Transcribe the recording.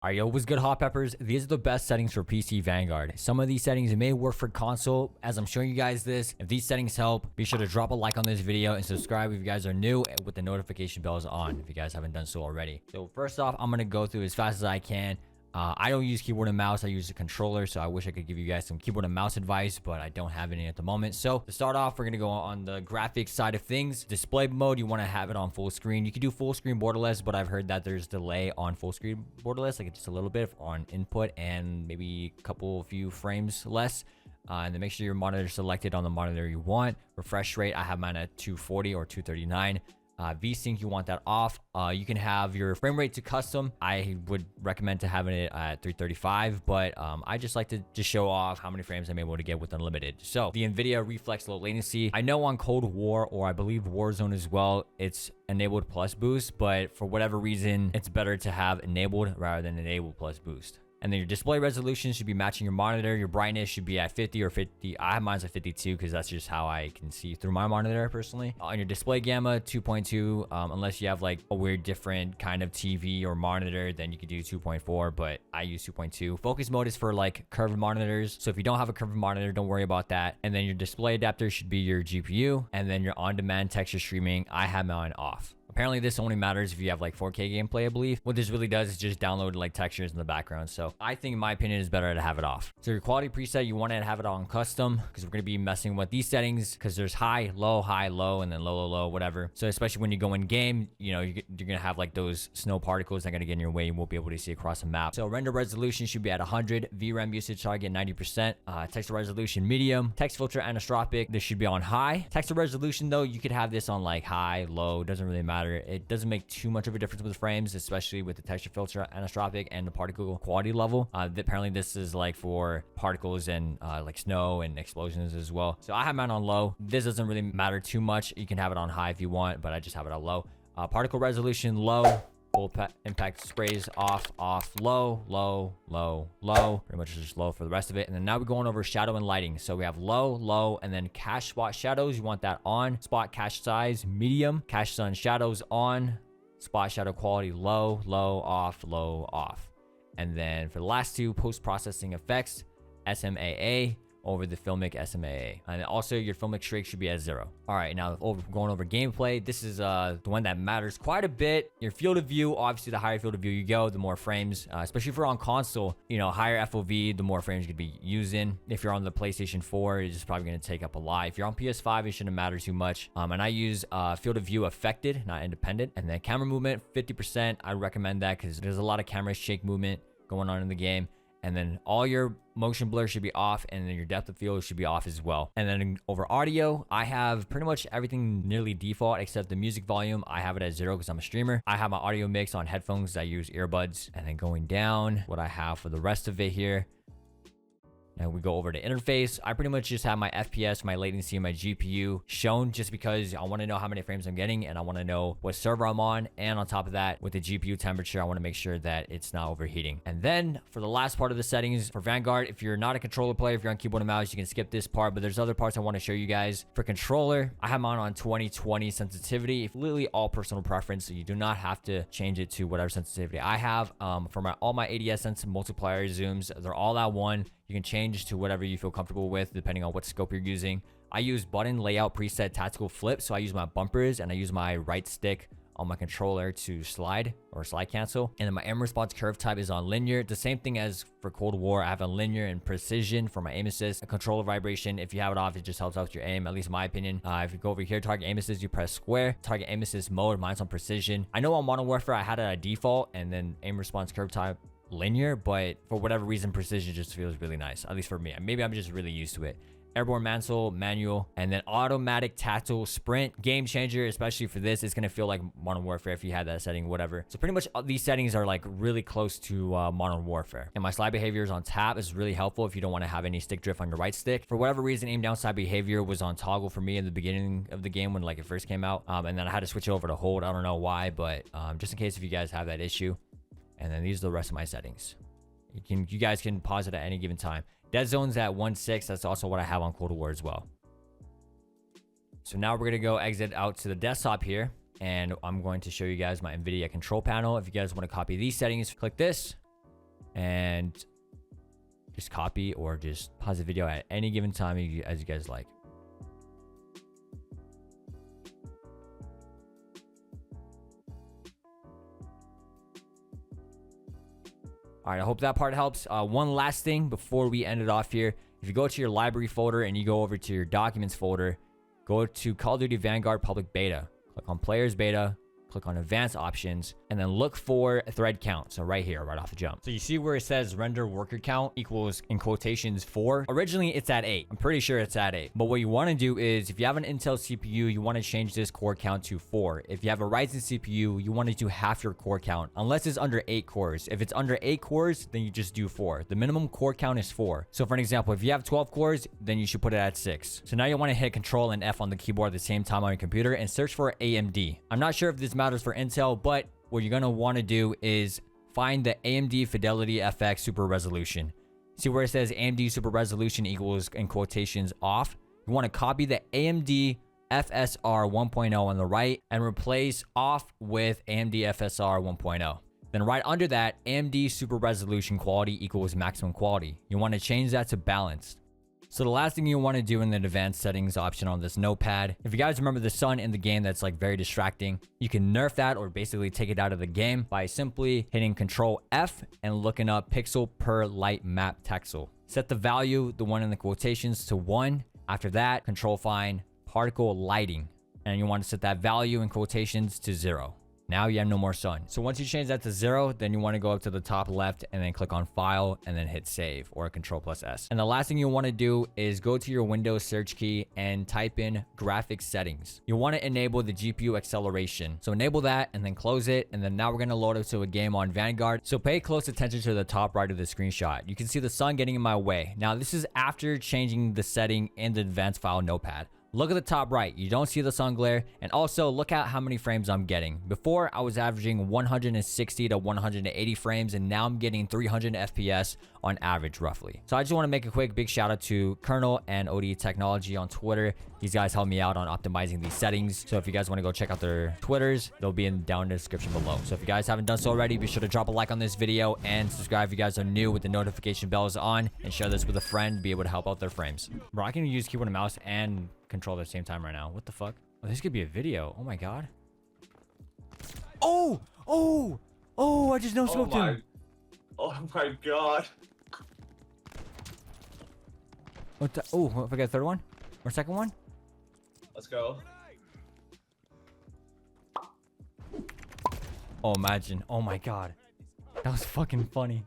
Alright, yo, what's good, hot peppers? These are the best settings for PC Vanguard. Some of these settings may work for console. As I'm showing you guys this, if these settings help, be sure to drop a like on this video and subscribe if you guys are new with the notification bells on if you guys haven't done so already. So first off, I'm going to go through as fast as I can. I don't use keyboard and mouse. I use a controller, so I wish I could give you guys some keyboard and mouse advice, but I don't have any at the moment. So to start off, we're going to go on the graphics side of things. Display mode, you want to have it on full screen. You can do full screen borderless, but I've heard that there's delay on full screen borderless, like just a little bit on input and maybe a few frames less. And then make sure your monitor is selected on the monitor you want. Refresh rate, I have mine at 240 or 239. VSync, you want that off. You can have your frame rate to custom. I would recommend to having it at 335, but I just like to just show off how many frames I'm able to get with unlimited. So the NVIDIA reflex low latency, I know on Cold War, or I believe Warzone as well, it's enabled plus boost, but for whatever reason, it's better to have enabled rather than enabled plus boost. And then your display resolution should be matching your monitor. Your brightness should be at 50 or 50. I have mine at 52 because that's just how I can see through my monitor personally. On your display gamma, 2.2. Unless you have like a weird different kind of TV or monitor, then you could do 2.4, but I use 2.2. Focus mode is for like curved monitors. So if you don't have a curved monitor, don't worry about that. And then your display adapter should be your GPU. And then your on-demand texture streaming, I have mine off. Apparently this only matters if you have like 4K gameplay, I believe. What this really does is just download like textures in the background. So I think, in my opinion, it's better to have it off. So your quality preset, you want to have it on custom because we're going to be messing with these settings because there's high, low, and then low, whatever. So especially when you go in game, you know, you're going to have like those snow particles that are going to get in your way. You won't be able to see across the map. So render resolution should be at 100. VRAM usage target 90%. Texture resolution medium. Text filter anisotropic, this should be on high. Texture resolution though, you could have this on like high, low, doesn't really matter. It doesn't make too much of a difference with frames, especially with the texture filter anisotropic and the particle quality level. Apparently this is like for particles and like snow and explosions as well. So I have mine on low. This doesn't really matter too much. You can have it on high if you want, but I just have it on low. Particle resolution low. Full impact sprays off, low. Pretty much just low for the rest of it. And then now we're going over shadow and lighting. So we have low, and then cache spot shadows. You want that on. Spot cache size medium. Cache sun shadows on. Spot shadow quality low, off. And then for the last two, post processing effects, SMAA over the filmic SMAA. And also your filmic shrink should be at 0. All right, now going over gameplay. This is the one that matters quite a bit. Your field of view, obviously the higher field of view you go, the more frames, especially if you're on console, you know, higher FOV, the more frames you could be using. If you're on the PlayStation 4, it's just probably going to take up a lot. If you're on PS5, it shouldn't matter too much. And I use field of view affected, not independent. And then camera movement, 50%. I recommend that because there's a lot of camera shake movement going on in the game. And then all your motion blur should be off, and then your depth of field should be off as well. And then over audio, I have pretty much everything nearly default except the music volume. I have it at 0 because I'm a streamer. I have my audio mix on headphones. I use earbuds. And then going down, what I have for the rest of it here. And we go over to interface. I pretty much just have my FPS, my latency, and my GPU shown just because I want to know how many frames I'm getting and I want to know what server I'm on. And on top of that, with the GPU temperature, I want to make sure that it's not overheating. And then for the last part of the settings for Vanguard, if you're not a controller player, if you're on keyboard and mouse, you can skip this part, but there's other parts I want to show you guys. For controller, I have mine on 20/20 sensitivity. It's literally all personal preference, so you do not have to change it to whatever sensitivity I have. For all my ADS sense multiplier zooms, they're all at 1. You can change to whatever you feel comfortable with, depending on what scope you're using. I use button layout preset tactical flip. So I use my bumpers and I use my right stick on my controller to slide or slide cancel. And then my aim response curve type is on linear. The same thing as for Cold War. I have a linear and precision for my aim assist. A controller vibration, if you have it off, it just helps out your aim, at least in my opinion. If you go over here, target aim assist, you press square. Target aim assist mode, mine's on precision. I know on Modern Warfare, I had it at default and then aim response curve type linear, but for whatever reason, precision just feels really nice, at least for me. Maybe I'm just really used to it. Airborne mantle, manual, and then automatic tactile sprint. Game changer, especially for this. It's going to feel like Modern Warfare if you had that setting, whatever. So pretty much these settings are like really close to Modern Warfare. And my slide behavior is on tap. Is really helpful if you don't want to have any stick drift on your right stick. For whatever reason, aim down slide behavior was on toggle for me in the beginning of the game when like it first came out. And then I had to switch over to hold. I don't know why, but just in case if you guys have that issue. And then these are the rest of my settings. You guys can pause it at any given time. Deadzone's at 1.6. That's also what I have on Cold War as well. So now we're going to go exit out to the desktop here. And I'm going to show you guys my NVIDIA control panel. If you guys want to copy these settings, click this. and just copy or just pause the video at any given time as you guys like. All right, I hope that part helps. One last thing before we end it off here. If you go to your library folder and you go over to your documents folder, go to Call of Duty Vanguard Public Beta. Click on Players Beta. Click on Advanced Options, and then look for thread count. So right here, right off the jump. So you see where it says render worker count equals, in quotations, 4. Originally, it's at 8. I'm pretty sure it's at 8. But what you want to do is, if you have an Intel CPU, you want to change this core count to 4. If you have a Ryzen CPU, you want to do half your core count, unless it's under 8 cores. If it's under 8 cores, then you just do 4. The minimum core count is 4. So for an example, if you have 12 cores, then you should put it at 6. So now you want to hit Control and F on the keyboard at the same time on your computer and search for AMD. I'm not sure if this matters for Intel, but what you're going to want to do is find the AMD Fidelity FX Super Resolution. See where it says AMD Super Resolution equals, in quotations, off? You want to copy the AMD FSR 1.0 on the right and replace off with AMD FSR 1.0. Then right under that, AMD Super Resolution quality equals maximum quality. You want to change that to balanced. So the last thing you want to do in the advanced settings option on this notepad, if you guys remember the sun in the game that's like very distracting, you can nerf that or basically take it out of the game by simply hitting Control F and looking up pixel per light map texel. Set the value, the one in the quotations, to 1. After that, Control find particle lighting, and you want to set that value in quotations to 0. Now you have no more sun. So once you change that to 0, then you want to go up to the top left and then click on File and then hit Save or Control+S. And the last thing you want to do is go to your Windows search key and type in graphics settings. You want to enable the GPU acceleration. So enable that and then close it. And then now we're going to load up to a game on Vanguard. So pay close attention to the top right of the screenshot. You can see the sun getting in my way. Now this is after changing the setting in the advanced file notepad. Look at the top right. You don't see the sun glare. And also look at how many frames I'm getting. Before, I was averaging 160 to 180 frames, and now I'm getting 300 FPS on average, roughly. So I just want to make a quick big shout out to Colonel and OD Technology on Twitter. These guys helped me out on optimizing these settings. So if you guys want to go check out their Twitters, they'll be down in the description below. So if you guys haven't done so already, be sure to drop a like on this video and subscribe if you guys are new with the notification bells on, and share this with a friend, be able to help out their frames. Bro, I can use keyboard and mouse and control at the same time right now. What the fuck? Oh, this could be a video. Oh my god. Oh! Oh! Oh, I just no-scoped him. Oh my god. What the? Oh, if I got a third one? Or second one? Let's go. Oh, imagine. Oh my god. That was fucking funny.